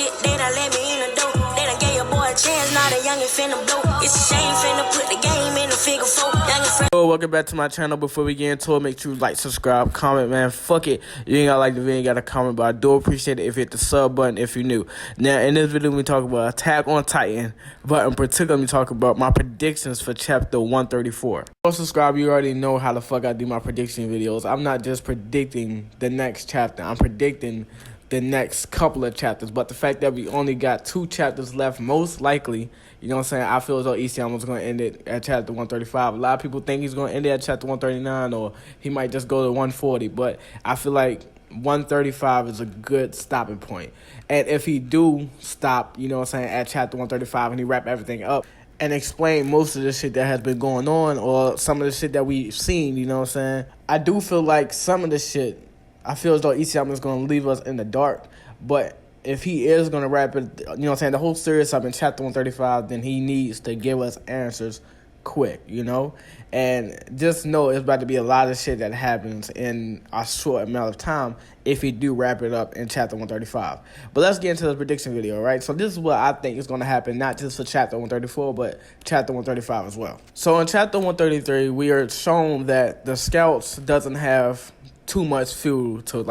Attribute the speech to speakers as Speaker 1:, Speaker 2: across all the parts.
Speaker 1: shit, they done let me in the door. They done gave your boy a chance, now the youngin' finna blow. It's a shame finna put the game in the figure four.
Speaker 2: Welcome back to my channel. Before we get into it, make sure you like, subscribe, comment, man. Fuck it. You ain't gotta like the video, you gotta comment, but I do appreciate it if you hit the sub button if you're new. Now, in this video, we talk about Attack on Titan, but in particular, we talk about my predictions for chapter 134. Don't subscribe, you already know how the fuck I do my prediction videos. I'm not just predicting the next chapter, I'm predicting the next couple of chapters. But the fact that we only got 2 chapters left, most likely, you know what I'm saying, I feel as though Isayama was going to end it at chapter 135. A lot of people think he's going to end it at chapter 139, or he might just go to 140. But I feel like 135 is a good stopping point. And if he do stop, you know what I'm saying, at chapter 135 and he wrap everything up and explain most of the shit that has been going on, or some of the shit that we've seen, you know what I'm saying, I do feel like some of the shit, I feel as though Isayama is going to leave us in the dark. But if he is going to wrap it, you know what I'm saying, the whole series up in chapter 135, then he needs to give us answers quick, you know? And just know it's about to be a lot of shit that happens in a short amount of time if he do wrap it up in chapter 135. But let's get into the prediction video, right? So this is what I think is going to happen, not just for chapter 134, but chapter 135 as well. So in chapter 133, we are shown that the Scouts doesn't have too much fuel to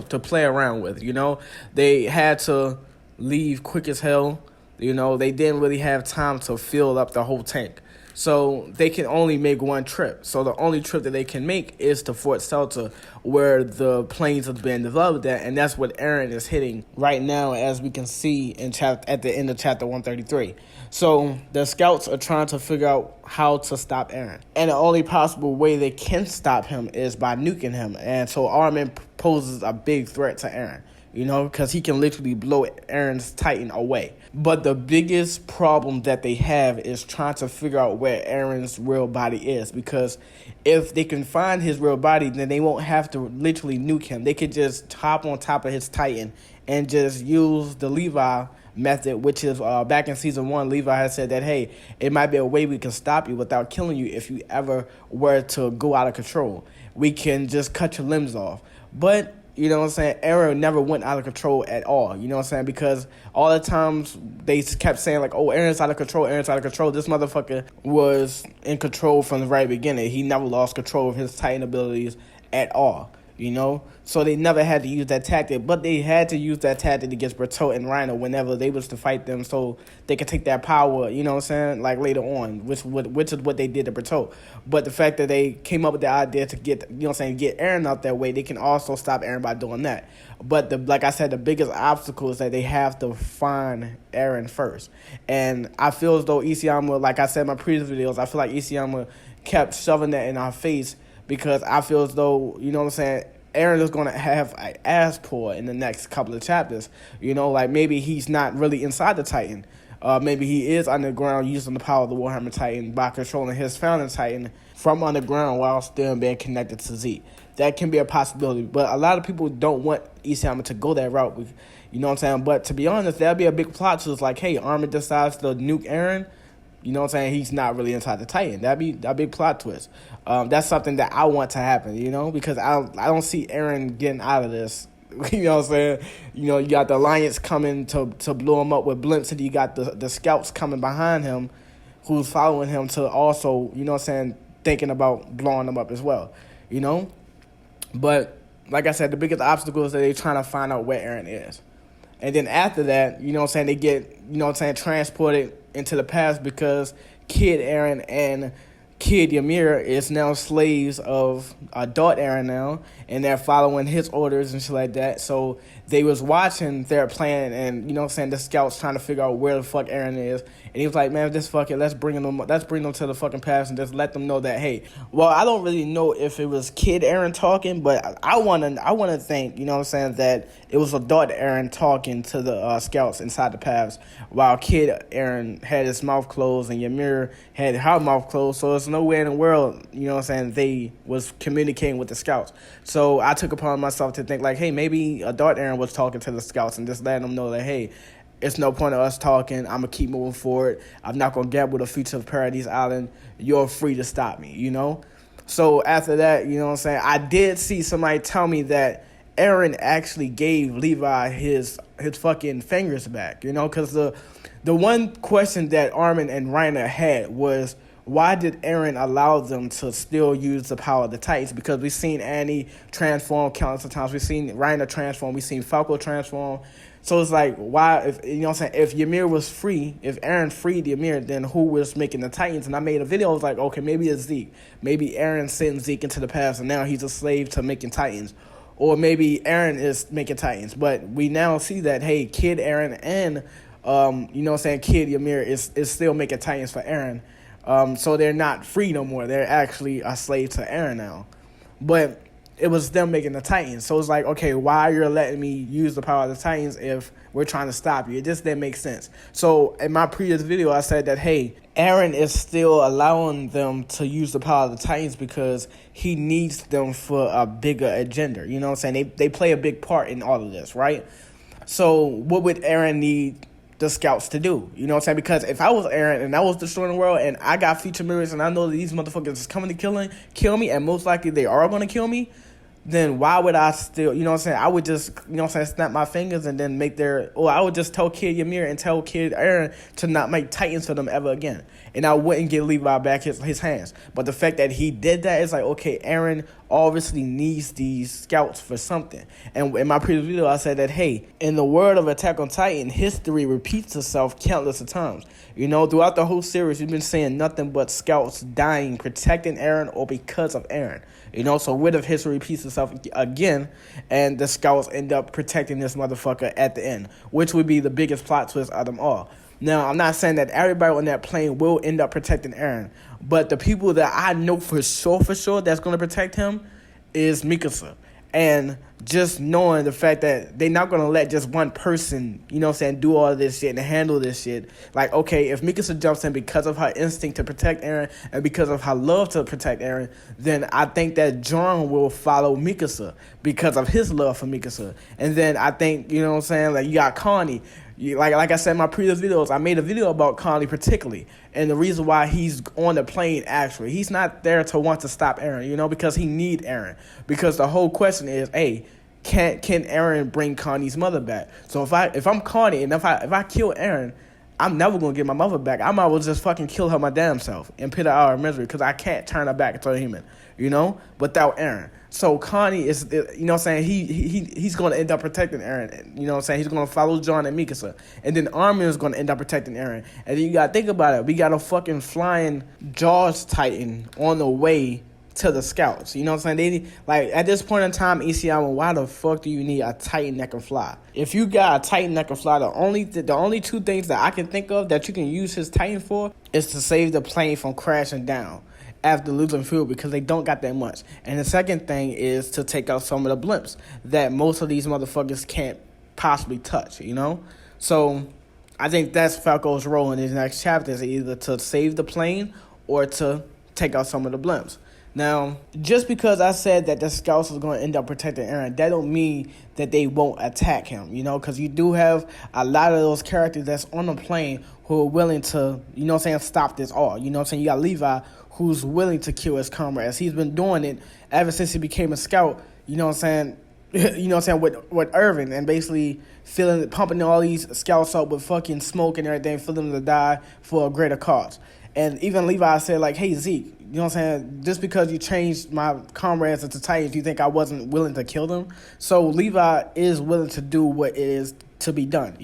Speaker 2: to play around with, you know. They had to leave quick as hell, you know. They didn't really have time to fill up the whole tank, so they can only make one trip. So the only trip that they can make is to Fort Shelter, where the planes have been developed at, and that's what Eren is hitting right now, as we can see in at the end of chapter 133. So the Scouts are trying to figure out how to stop Eren, and the only possible way they can stop him is by nuking him. And so Armin poses a big threat to Eren, you know, because he can literally blow Eren's Titan away. But the biggest problem that they have is trying to figure out where Eren's real body is, because if they can find his real body, then they won't have to literally nuke him. They could just hop on top of his Titan and just use the Levi method, which is back in season 1, Levi had said that, hey, it might be a way we can stop you without killing you if you ever were to go out of control. We can just cut your limbs off. But you know what I'm saying, Eren never went out of control at all, you know what I'm saying, because all the times they kept saying like, oh, Eren's out of control, Eren's out of control. This motherfucker was in control from the very beginning. He never lost control of his Titan abilities at all, you know. So they never had to use that tactic, but they had to use that tactic against Bertolt and Rhino whenever they was to fight them, so they could take that power, you know what I'm saying, like later on, which is what they did to Bertolt. But the fact that they came up with the idea to get, you know what I'm saying, get Eren out that way, they can also stop Eren by doing that. But like I said, the biggest obstacle is that they have to find Eren first. And I feel as though Isayama, like I said in my previous videos, I feel like Isayama kept shoving that in our face, because I feel as though, you know what I'm saying, Eren is going to have an ass pour in the next couple of chapters. You know, like maybe he's not really inside the Titan. Maybe he is underground using the power of the Warhammer Titan by controlling his founding Titan from underground while still being connected to Z. That can be a possibility. But a lot of people don't want Isayama to go that route. You know what I'm saying? But to be honest, that'd be a big plot twist. Like, hey, Armin decides to nuke Eren. You know what I'm saying? He's not really inside the Titan. That'd be a big plot twist. That's something that I want to happen, you know, because I don't see Eren getting out of this. You know what I'm saying? You know, you got the Alliance coming to blow him up with blimps, and you got the Scouts coming behind him who's following him to also, you know what I'm saying, thinking about blowing him up as well, you know? But like I said, the biggest obstacle is that they're trying to find out where Eren is. And then after that, you know what I'm saying, they get, you know what I'm saying, transported into the past, because Kid Eren and Kid Ymir is now slaves of adult Eren now, and they're following his orders and shit like that. So they was watching their plan, and you know what I'm saying, the Scouts trying to figure out where the fuck Eren is. And he was like, man, just fuck it, let's bring them to the fucking past and just let them know that, hey, well, I don't really know if it was Kid Eren talking, but I wanna think, you know what I'm saying, that it was adult Eren talking to the Scouts inside the past, while Kid Eren had his mouth closed and Ymir had her mouth closed. So it's no way in the world, you know what I'm saying, they was communicating with the Scouts. So I took upon myself to think like, hey, maybe adult Eren was talking to the Scouts and just letting them know that, hey, it's no point of us talking. I'm going to keep moving forward. I'm not going to gamble the future of Paradise Island. You're free to stop me, you know? So after that, you know what I'm saying, I did see somebody tell me that Eren actually gave Levi his fucking fingers back, because the one question that Armin and Reiner had was, why did Eren allow them to still use the power of the Titans? Because we've seen Annie transform countless of times. We've seen Reiner transform. We've seen Falco transform. So it's like, why, if if Ymir was free, if Eren freed Ymir, then who was making the Titans? And I made a video, I was like, okay, maybe it's Zeke. Maybe Eren sent Zeke into the past, and now he's a slave to making Titans. Or maybe Eren is making Titans. But we now see that, hey, Kid Eren and, Kid Ymir is still making Titans for Eren. So they're not free no more. They're actually a slave to Eren now. But it was them making the Titans. So it's like, okay, why you're letting me use the power of the Titans if we're trying to stop you? It just didn't make sense. So in my previous video, I said that, hey, Eren is still allowing them to use the power of the Titans because he needs them for a bigger agenda. You know what I'm saying? They play a big part in all of this, right? So what would Eren need the scouts to do? You know what I'm saying? Because if I was Eren and I was destroying the world and I got future mirrors and I know that these motherfuckers is coming to kill me, and most likely they are going to kill me, then why would I still, I would just, snap my fingers and then I would just tell Kid Ymir and tell Kid Eren to not make Titans for them ever again. And I wouldn't give Levi back his hands. But the fact that he did that is like, okay, Eren obviously needs these scouts for something. And in my previous video, I said that, hey, in the world of Attack on Titan, history repeats itself countless of times. Throughout the whole series, we've been seeing nothing but scouts dying, protecting Eren or because of Eren. So what if history repeats itself again and the scouts end up protecting this motherfucker at the end, which would be the biggest plot twist of them all. Now, I'm not saying that everybody on that plane will end up protecting Eren, but the people that I know for sure that's going to protect him is Mikasa. And just knowing the fact that they're not going to let just one person, do all of this shit and handle this shit. Like, okay, if Mikasa jumps in because of her instinct to protect Eren and because of her love to protect Eren, then I think that John will follow Mikasa because of his love for Mikasa. And then I think, like you got Connie. Like I said in my previous videos, I made a video about Conley particularly, and the reason why he's on the plane actually. He's not there to want to stop Eren, because he need Eren. Because the whole question is, hey, can Eren bring Connie's mother back? So if I'm Connie and if I kill Eren, I'm never gonna get my mother back. I might as well just fucking kill her my damn self and put her out of misery because I can't turn her back into a human, without Eren. So Connie is, he's going to end up protecting Eren. He's going to follow John and Mikasa. And then Armin is going to end up protecting Eren. And then you got to think about it. We got a fucking flying Jaws Titan on the way to the scouts. They, at this point in time, ECI, why the fuck do you need a Titan that can fly? If you got a Titan that can fly, the only two things that I can think of that you can use his Titan for is to save the plane from crashing down after losing fuel, because they don't got that much. And the second thing is to take out some of the blimps that most of these motherfuckers can't possibly touch, So I think that's Falco's role in his next chapter, is either to save the plane or to take out some of the blimps. Now, just because I said that the scouts is going to end up protecting Eren, that don't mean that they won't attack him, because you do have a lot of those characters that's on the plane who are willing to, stop this all. You got Levi, who's willing to kill his comrades. He's been doing it ever since he became a scout, with Irvin, and basically pumping all these scouts up with fucking smoke and everything for them to die for a greater cause. And even Levi said, like, hey, Zeke, just because you changed my comrades into Titans, you think I wasn't willing to kill them? So Levi is willing to do what is to be done,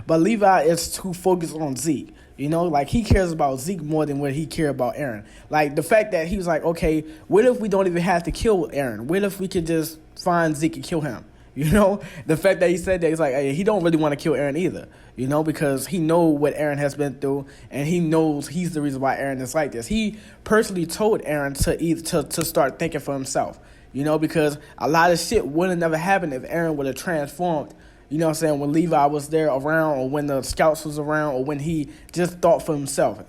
Speaker 2: But Levi is too focused on Zeke. He cares about Zeke more than what he cares about Eren. Like, the fact that he was like, okay, what if we don't even have to kill Eren? What if we could just find Zeke and kill him? The fact that he said that, he's like, hey, he don't really want to kill Eren either, because he know what Eren has been through, and he knows he's the reason why Eren is like this. He personally told Eren to start thinking for himself, because a lot of shit would have never happened if Eren would have transformed, when Levi was there around, or when the scouts was around, or when he just thought for himself.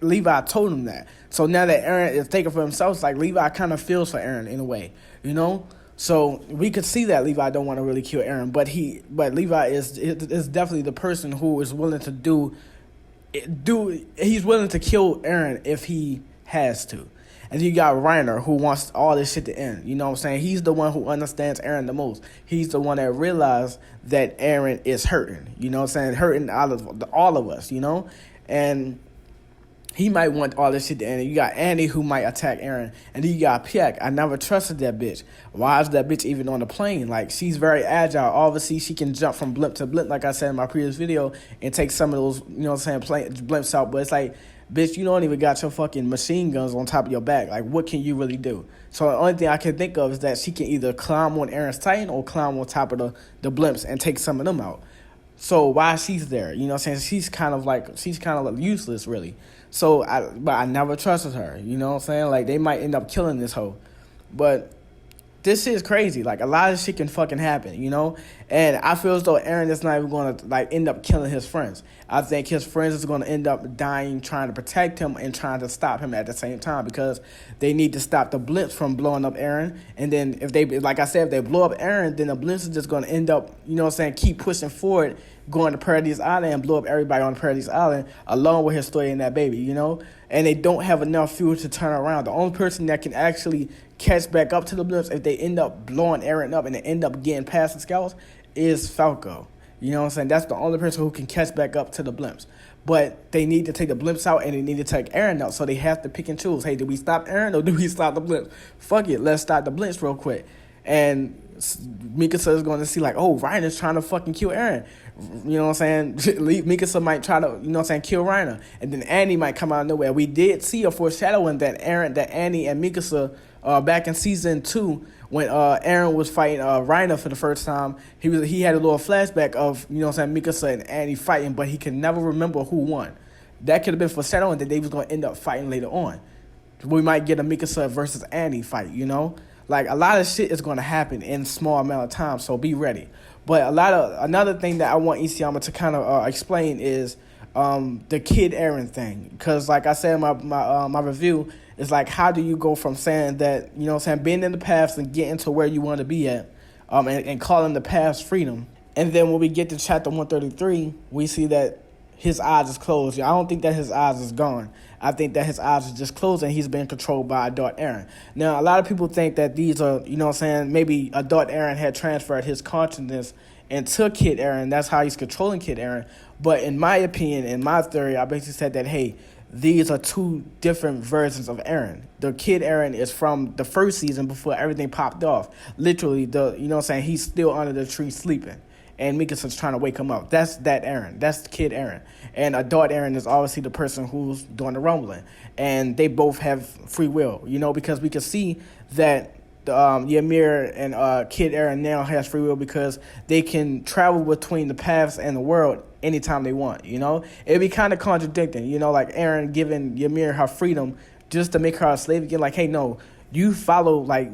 Speaker 2: Levi told him that. So now that Eren is thinking for himself, it's like Levi kind of feels for Eren in a way, So we could see that Levi don't want to really kill Eren, but Levi is definitely the person who is willing to he's willing to kill Eren if he has to. And you got Reiner, who wants all this shit to end. You know what I'm saying? He's the one who understands Eren the most. He's the one that realized that Eren is hurting. You know what I'm saying? Hurting all of us, you know? And he might want all this shit to end. And you got Annie, who might attack Eren. And then you got Piek. I never trusted that bitch. Why is that bitch even on the plane? Like, she's very agile. Obviously, she can jump from blimp to blimp, like I said in my previous video, and take some of those, you know what I'm saying, blimps out. But it's like, bitch, you don't even got your fucking machine guns on top of your back. Like, what can you really do? So the only thing I can think of is that she can either climb on Eren's Titan or climb on top of the blimps and take some of them out. So why she's there? You know what I'm saying? She's kind of useless, really. But I never trusted her. You know what I'm saying? Like, they might end up killing this hoe. But this shit is crazy. Like, a lot of shit can fucking happen, you know? And I feel as though Eren is not even going to, like, end up killing his friends. I think his friends is going to end up dying trying to protect him and trying to stop him at the same time, because they need to stop the blimps from blowing up Eren. And then if they, like I said, if they blow up Eren, then the blimps are just going to end up, you know what I'm saying, keep pushing forward, going to Paradise Island and blow up everybody on Paradise Island, along with his story and that baby, you know? And they don't have enough fuel to turn around. The only person that can actually catch back up to the blimps if they end up blowing Eren up and they end up getting past the scouts is Falco. You know what I'm saying? That's the only person who can catch back up to the blimps. But they need to take the blimps out and they need to take Eren out. So they have to pick and choose. Hey, do we stop Eren or do we stop the blimps? Fuck it, let's stop the blimps real quick. And Mikasa is going to see, like, oh, Reiner's trying to fucking kill Eren. You know what I'm saying? Mikasa might try to, you know what I'm saying, kill Reiner. And then Annie might come out of nowhere. We did see a foreshadowing that Annie and Mikasa, back in season 2, when Eren was fighting Reiner for the first time, he had a little flashback of, you know what I'm saying, Mikasa and Annie fighting, but he can never remember who won. That could have been foreshadowing that they was going to end up fighting later on. We might get a Mikasa versus Annie fight, you know? Like, a lot of shit is going to happen in small amount of time, so be ready. But another thing that I want Isayama to kind of explain is the Kid Eren thing. Because, like I said in my review, it's like, how do you go from saying that, you know what I'm saying, being in the past and getting to where you want to be at, and calling the past freedom. And then when we get to chapter 133, we see that his eyes is closed. I don't think that his eyes is gone. I think that his eyes is just closed and he's being controlled by Adult Eren. Now, a lot of people think that these are, you know what I'm saying, maybe Adult Eren had transferred his consciousness into Kid Eren. That's how he's controlling Kid Eren. But in my opinion, in my theory, I basically said that, hey, these are two different versions of Eren. The Kid Eren is from the first season before everything popped off. Literally, you know what I'm saying, he's still under the tree sleeping. And Mikasa's trying to wake him up. That's that Eren. That's Kid Eren. And Adult Eren is obviously the person who's doing the rumbling. And they both have free will, you know, because we can see that Ymir and Kid Eren now has free will because they can travel between the paths and the world anytime they want, you know? It'd be kind of contradicting, you know, like Eren giving Ymir her freedom just to make her a slave again. Like, hey, no, you follow, like,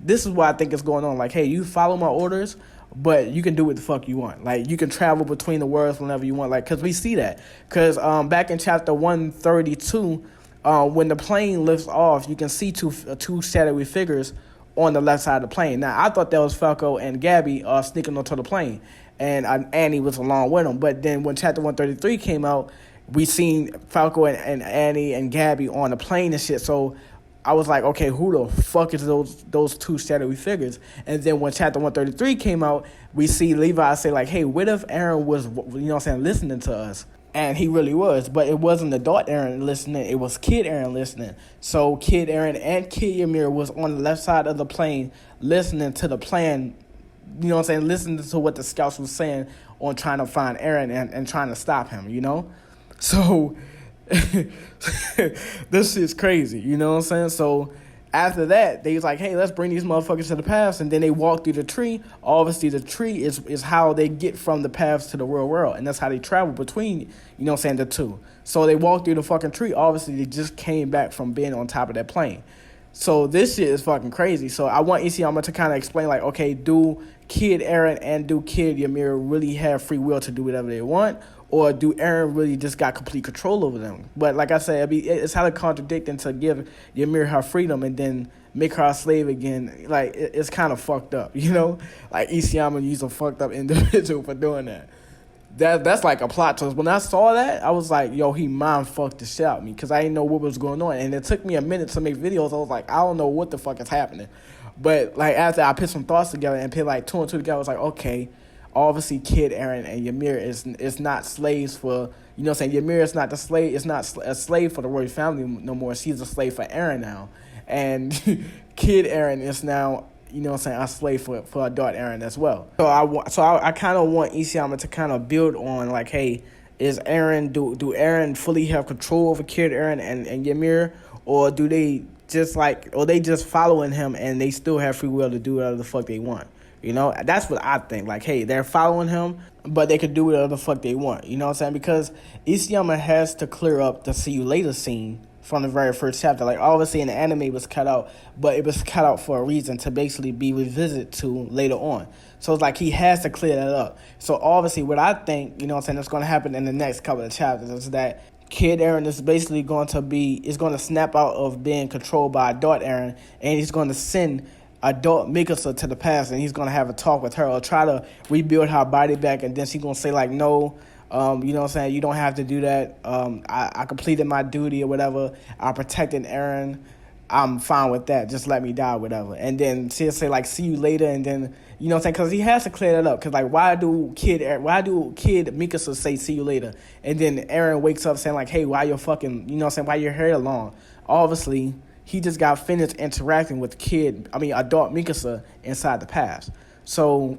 Speaker 2: this is what I think is going on. Like, hey, you follow my orders, but you can do what the fuck you want. Like, you can travel between the worlds whenever you want. Like, because we see that. Because back in chapter 132, when the plane lifts off, you can see two shadowy figures on the left side of the plane. Now, I thought that was Falco and Gabby sneaking onto the plane. And Annie was along with them. But then when chapter 133 came out, we seen Falco and Annie and Gabby on the plane and shit. So I was like, okay, who the fuck is those two shadowy figures? And then when chapter 133 came out, we see Levi say, like, hey, what if Eren was, you know what I'm saying, listening to us? And he really was. But it wasn't adult Eren listening. It was Kid Eren listening. So Kid Eren and Kid Ymir was on the left side of the plane listening to the plan, you know what I'm saying, listening to what the scouts was saying on trying to find Eren and trying to stop him, you know? So this shit's crazy, you know what I'm saying? So after that, they was like, hey, let's bring these motherfuckers to the paths. And then they walk through the tree. Obviously, the tree is how they get from the paths to the real world. And that's how they travel between, you know what I'm saying, the two. So they walk through the fucking tree. Obviously, they just came back from being on top of that plane. So this shit is fucking crazy. So I want Isayama to kind of explain, like, okay, do Kid Eren and do Kid Ymir really have free will to do whatever they want? Or do Eren really just got complete control over them? But like I said, it's how to contradicting to give Ymir her freedom and then make her a slave again. Like, it's kind of fucked up, you know? Like, Isayama used a fucked up individual for doing that. that's like a plot twist. When I saw that, I was like, yo, he mind fucked the shit out of me because I didn't know what was going on. And it took me a minute to make videos. I was like, I don't know what the fuck is happening. But like after I put some thoughts together and put like two and two together, I was like, okay, obviously Kid Eren and Ymir is not slaves for, you know what I'm saying? Ymir is not the slave, it's not a slave for the royal family no more. She's a slave for Eren now. And Kid Eren is now, you know what I'm saying, a slave for adult Eren as well. So I kind of want Isayama to kind of build on like, hey, is Eren, do Eren fully have control over Kid Eren and Ymir, or do they just like, or they just following him and they still have free will to do whatever the fuck they want? You know, that's what I think. Like, hey, they're following him, but they could do whatever the fuck they want. You know what I'm saying? Because Isayama has to clear up the see you later scene from the very first chapter. Like, obviously in the anime it was cut out, but it was cut out for a reason, to basically be revisited to later on. So it's like he has to clear that up. So obviously what I think, you know what I'm saying, that's going to happen in the next couple of chapters is that Kid Eren is basically going to snap out of being controlled by adult Eren, and he's going to send adult Mikasa to the past, and he's going to have a talk with her or try to rebuild her body back, and then she's going to say like, no, you know what I'm saying, you don't have to do that. I completed my duty or whatever. I protected Eren. I'm fine with that. Just let me die, whatever. And then she'll say like, see you later, and then, you know what I'm saying, because he has to clear that up. Because like, why do Kid Mikasa say see you later, and then Eren wakes up saying like, hey, why your fucking, you know what I'm saying, why your hair long? Obviously he just got finished interacting with adult Mikasa inside the past. So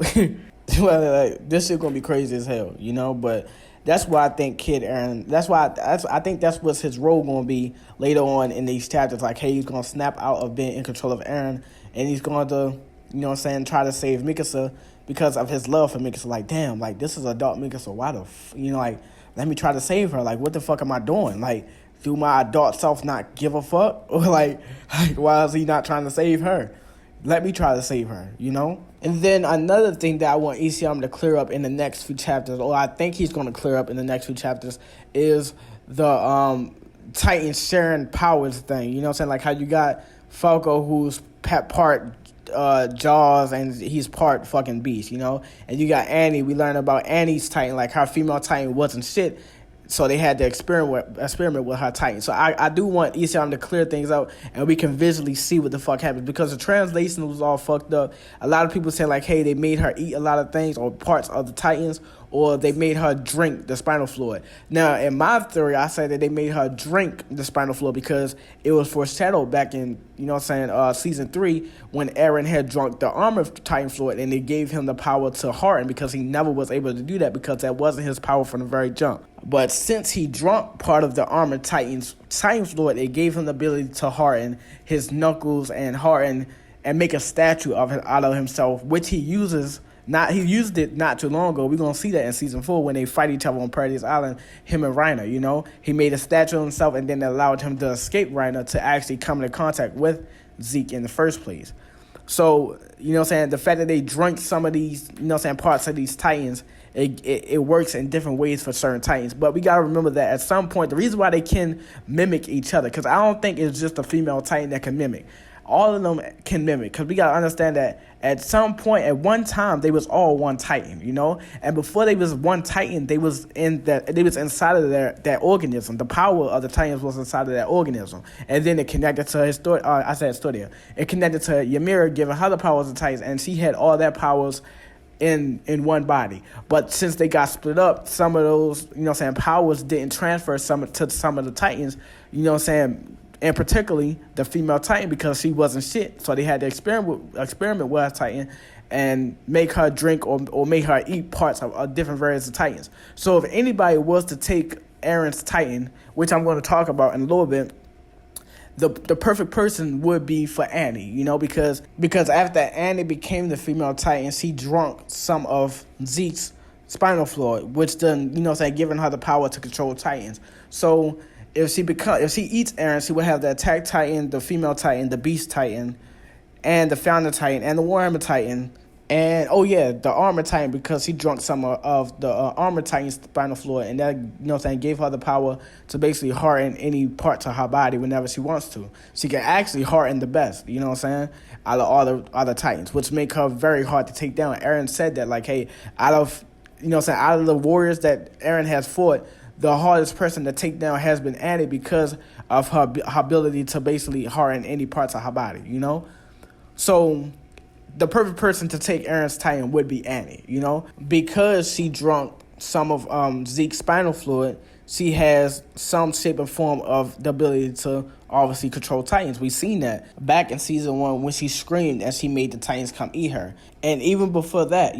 Speaker 2: well, like, this shit gonna be crazy as hell, you know. But that's why I think Kid Eren. I think that's what's his role gonna be later on in these chapters. Like, hey, he's gonna snap out of being in control of Eren, and he's going to, you know what I'm saying, try to save Mikasa because of his love for Mikasa. Like, damn, like this is adult Mikasa. Why the, you know, like, let me try to save her. Like, what the fuck am I doing? Like, do my adult self not give a fuck? Or like why is he not trying to save her? Let me try to save her, you know? And then another thing that I want Isayama to clear up in the next few chapters, or I think he's going to clear up in the next few chapters, is the Titans sharing powers thing. You know what I'm saying? Like how you got Falco, who's part Jaws, and he's part fucking Beast, you know? And you got Annie. We learned about Annie's Titan, like her female Titan wasn't shit. So they had to experiment with her Titan. So I do want Isayama to clear things out, and we can visually see what the fuck happened, because the translation was all fucked up. A lot of people say like, hey, they made her eat a lot of things or parts of the Titans, or they made her drink the spinal fluid. Now, in my theory, I say that they made her drink the spinal fluid because it was foreshadowed back in, you know what I'm saying, season 3, when Eren had drunk the armor Titan fluid, and they gave him the power to harden, because he never was able to do that because that wasn't his power from the very jump. But since he drunk part of the armor Titan fluid, it gave him the ability to harden his knuckles and harden and make a statue out of himself, which he uses. He used it not too long ago. We're going to see that in Season 4 when they fight each other on Paradise Island, him and Reiner, you know? He made a statue of himself, and then allowed him to escape Reiner to actually come into contact with Zeke in the first place. So, you know what I'm saying, the fact that they drank some of these, you know what I'm saying, parts of these Titans, it works in different ways for certain Titans. But we got to remember that at some point, the reason why they can mimic each other, because I don't think it's just a female Titan that can mimic. All of them can mimic, because we got to understand that at some point, at one time, they was all one Titan, you know? And before they was one Titan, they was inside of that organism. The power of the Titans was inside of that organism. And then it connected to Historia. It connected to Ymir, giving her the powers of the Titans, and she had all their powers in one body. But since they got split up, some of those, you know what I'm saying, powers didn't transfer to some of the Titans, you know what I'm saying, and particularly the female Titan, because she wasn't shit. So they had to experiment with her Titan and make her drink or make her eat parts of different variants of Titans. So if anybody was to take Eren's Titan, which I'm going to talk about in a little bit, the perfect person would be for Annie, you know, because after Annie became the female Titan, she drunk some of Zeke's spinal fluid, which then, you know what I'm saying, giving her the power to control Titans. So if she eats Eren, she would have the Attack Titan, the female Titan, the Beast Titan, and the Founder Titan, and the Warhammer Titan, and the Armor Titan, because she drunk some of the Armor Titan's spinal fluid, and that, you know what I'm saying, gave her the power to basically harden any parts of her body whenever she wants to. She can actually harden the best, you know what I'm saying, out of all the other Titans, which make her very hard to take down. Eren said that, like, hey, out of out of the warriors that Eren has fought, the hardest person to take down has been Annie because of her ability to basically harden any parts of her body, So the perfect person to take Eren's Titan would be Annie, because she drunk some of Zeke's spinal fluid. She has some shape and form of the ability to obviously control Titans. We've seen that back in season 1 when she screamed and she made the Titans come eat her. And even before that,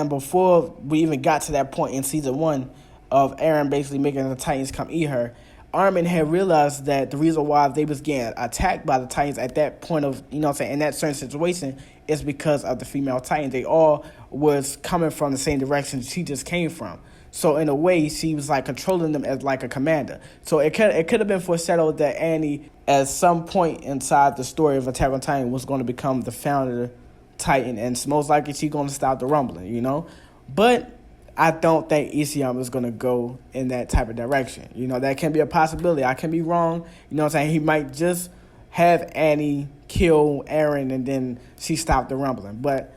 Speaker 2: before we even got to that point in season 1 of Eren basically making the Titans come eat her, Armin had realized that the reason why they was getting attacked by the Titans at that point of, in that certain situation is because of the female Titans. They all was coming from the same direction she just came from. So in a way, she was like controlling them as like a commander. So it could have been foreshadowed that Annie, at some point inside the story of Attack on Titan, was going to become the founder Titan, and most likely she's going to stop the rumbling, But I don't think Isayama is going to go in that type of direction. That can be a possibility. I can be wrong. He might just have Annie kill Eren and then she stopped the rumbling. But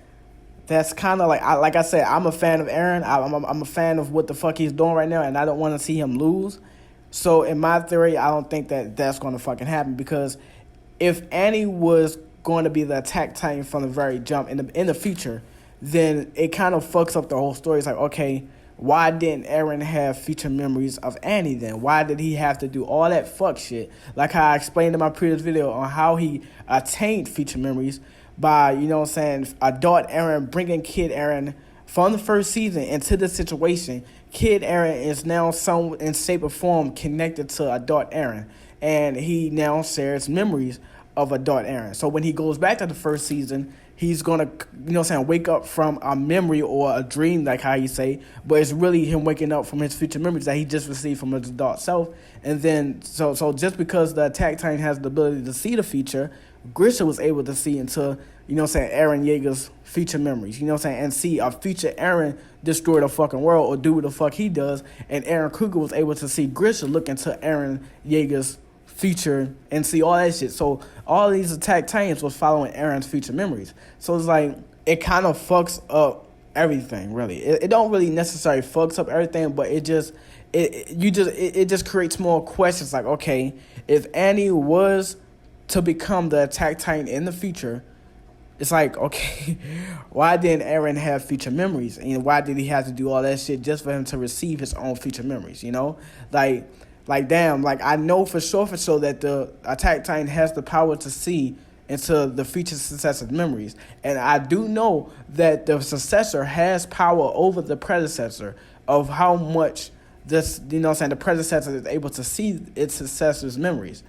Speaker 2: that's kind of like I said, I'm a fan of Eren. I'm a fan of what the fuck he's doing right now, and I don't want to see him lose. So in my theory, I don't think that that's going to fucking happen, because if Annie was going to be the attack Titan from the very jump in the future, then it kind of fucks up the whole story. It's like, okay, why didn't Eren have future memories of Annie then? Why did he have to do all that fuck shit? Like how I explained in my previous video on how he attained future memories by, adult Eren bringing Kid Eren from the first season into this situation. Kid Eren is now some in shape or form connected to adult Eren, and he now shares memories of adult Eren. So when he goes back to the first season, he's gonna, wake up from a memory or a dream, like how you say, but it's really him waking up from his future memories that he just received from his adult self. And then, so just because the Attack Titan has the ability to see the future, Grisha was able to see into, Eren Yeager's future memories, and see a future Eren destroy the fucking world or do what the fuck he does. And Eren Kruger was able to see Grisha look into Eren Yeager's future and see all that shit. So all these Attack Titans was following Eren's future memories. So it's like, it kind of fucks up everything, really. It don't really necessarily fucks up everything, but it just creates more questions. Like, okay, if Annie was to become the Attack Titan in the future, it's like, okay, why didn't Eren have future memories? And why did he have to do all that shit just for him to receive his own future memories, Like, damn, like, I know for sure that the Attack Titan has the power to see into the future successor's memories. And I do know that the successor has power over the predecessor of how much this, the predecessor is able to see its successor's memories.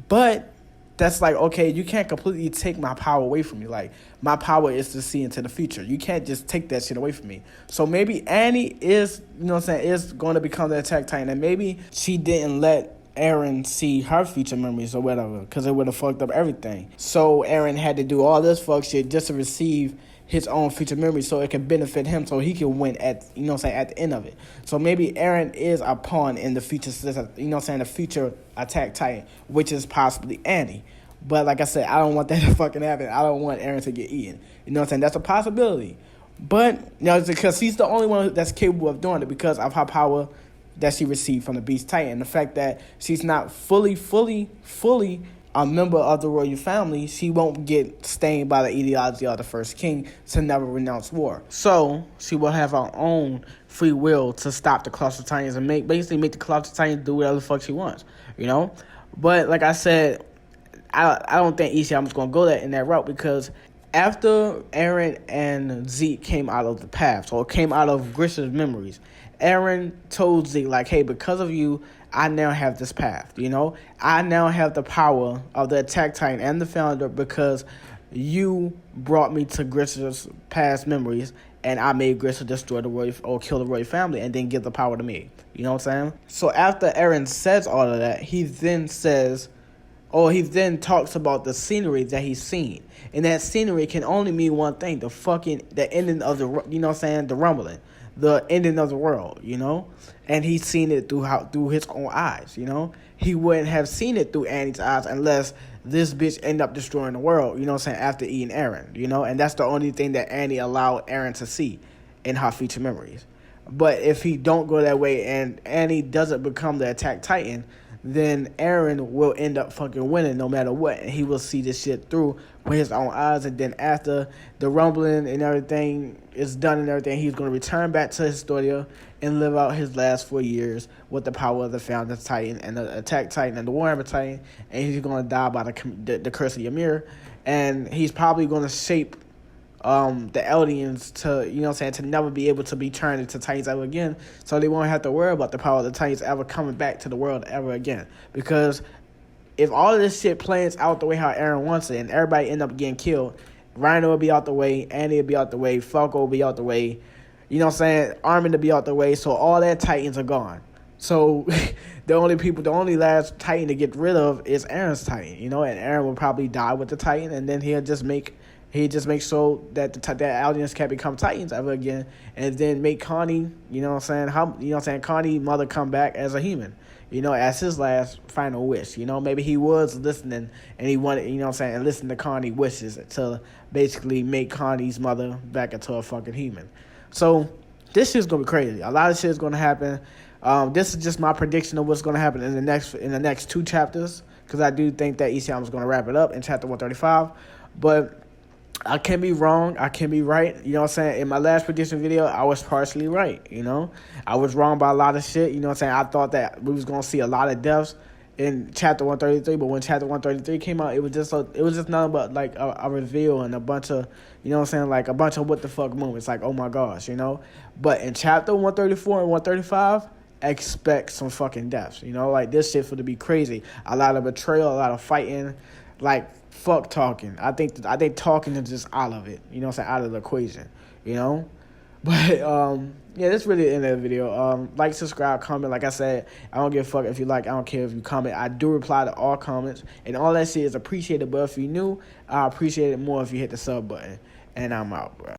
Speaker 2: But that's like, okay, you can't completely take my power away from me. Like, my power is to see into the future. You can't just take that shit away from me. So maybe Annie is, is going to become the Attack Titan. And maybe she didn't let Eren see her future memories or whatever, because it would have fucked up everything. So Eren had to do all this fuck shit just to receive his own future memories so it can benefit him, so he can win at, at the end of it. So maybe Eren is a pawn in the future, the future Attack Titan, which is possibly Annie. But like I said, I don't want that to fucking happen. I don't want Eren to get eaten. That's a possibility. But, because she's the only one that's capable of doing it because of her power that she received from the Beast Titan. The fact that she's not fully a member of the royal family, she won't get stained by the ideology of the first king to never renounce war. So she will have her own free will to stop the Cluster Titans and basically make the Cluster Titans do whatever the fuck she wants, But like I said, I don't think Isayama's going to go in that route, because after Eren and Zeke came out of the path, so it came out of Grisha's memories, Eren told Zeke, like, hey, because of you, I now have this path, I now have the power of the Attack Titan and the Founder because you brought me to Grisha's past memories, and I made Grisha destroy the royal or kill the royal family and then give the power to me. You know what I'm saying? So after Eren says all of that, he then talks about the scenery that he's seen. And that scenery can only mean one thing, the ending of the rumbling. The ending of the world, And he's seen it through his own eyes, He wouldn't have seen it through Annie's eyes unless this bitch ended up destroying the world, after eating Eren, And that's the only thing that Annie allowed Eren to see in her future memories. But if he don't go that way and he doesn't become the Attack Titan, then Eren will end up fucking winning no matter what. And he will see this shit through with his own eyes. And then after the rumbling and everything is done and everything, he's going to return back to Historia and live out his last 4 years with the power of the Founder Titan and the Attack Titan and the Warhammer Titan. And he's going to die by the curse of Ymir. And he's probably going to shape the Eldians to, you know what I'm saying, to never be able to be turned into Titans ever again, so they won't have to worry about the power of the Titans ever coming back to the world ever again. Because if all of this shit plays out the way how Eren wants it and everybody end up getting killed, Rhino will be out the way, Andy will be out the way, Falco will be out the way, you know what I'm saying, Armin will be out the way, so all that Titans are gone. So the only last Titan to get rid of is Eren's Titan, you know, and Eren will probably die with the Titan, and then he'll just make sure that that audience can't become Titans ever again, and then make Connie, you know what I'm saying, Connie's mother come back as a human, you know, as his last final wish. You know, maybe he was listening and he wanted, you know what I'm saying, and listen to Connie's wishes to basically make Connie's mother back into a fucking human. So this shit's gonna be crazy. A lot of shit is gonna happen. This is just my prediction of what's gonna happen in the next 2 chapters, because I do think that Isham is gonna wrap it up in chapter 135, but I can be wrong, I can be right, you know what I'm saying? In my last prediction video, I was partially right, you know? I was wrong by a lot of shit, you know what I'm saying? I thought that we was going to see a lot of deaths in chapter 133, but when chapter 133 came out, it was just nothing but like a reveal and a bunch of, you know what I'm saying, like a bunch of what the fuck moments, like, oh my gosh, you know? But in chapter 134 and 135, expect some fucking deaths, you know? Like, this shit for to be crazy. A lot of betrayal, a lot of fighting, like, fuck talking. I think talking is just out of it. You know what I'm saying? Out of the equation. You know? But yeah, that's really the end of the video. Like, subscribe, comment. Like I said, I don't give a fuck if you like, I don't care if you comment. I do reply to all comments. And all that shit is appreciated. But if you're new, I appreciate it more if you hit the sub button. And I'm out, bro.